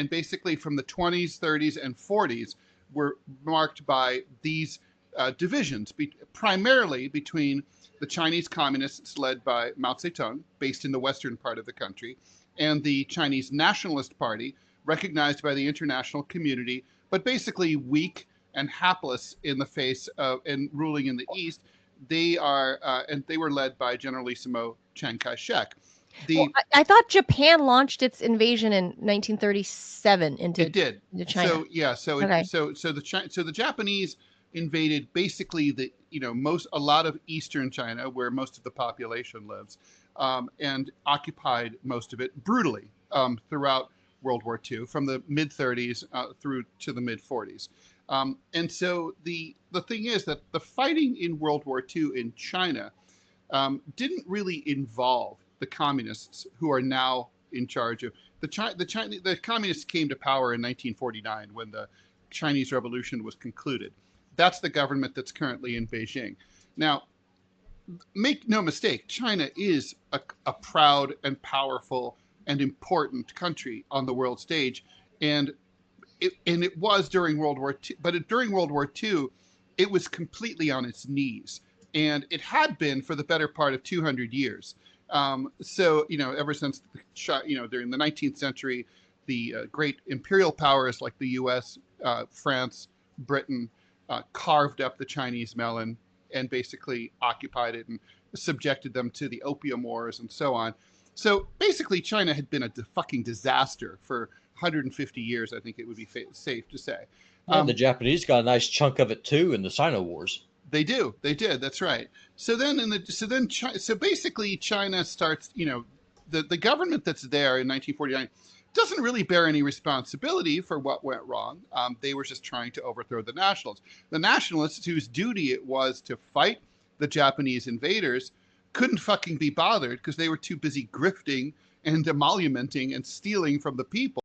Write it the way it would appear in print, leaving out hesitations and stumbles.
And basically from the 20s, 30s, and 40s were marked by these divisions, primarily between the Chinese communists led by Mao Zedong, based in the western part of the country, and the Chinese Nationalist Party, recognized by the international community, but basically weak and hapless in the face of and ruling in the East. They are and they were led by Generalissimo Chiang Kai-shek. Well, I thought Japan launched its invasion in 1937 into It did. China. So yeah, so Okay. so the Japanese invaded basically a lot of eastern China, where most of the population lives, and occupied most of it brutally throughout World War II, from the mid 30s through to the mid 40s. And so the thing is that the fighting in World War II in China didn't really involve the communists who are now in charge of the communists came to power in 1949 when the Chinese Revolution was concluded. That's the government that's currently in Beijing. Now, make no mistake, China is a proud and powerful and important country on the world stage, and it was during World War II. But during World War II, it was completely on its knees, and it had been for the better part of 200 years. So, ever since, during the 19th century, the great imperial powers like the US, France, Britain, carved up the Chinese melon and basically occupied it and subjected them to the Opium Wars and so on. So basically, China had been a fucking disaster for 150 years, I think it would be safe to say. And the Japanese got a nice chunk of it too in the Sino Wars. They did. That's right. So basically China starts, the government that's there in 1949 doesn't really bear any responsibility for what went wrong. They were just trying to overthrow the nationalists. The nationalists, whose duty it was to fight the Japanese invaders, couldn't fucking be bothered because they were too busy grifting and emolumenting and stealing from the people.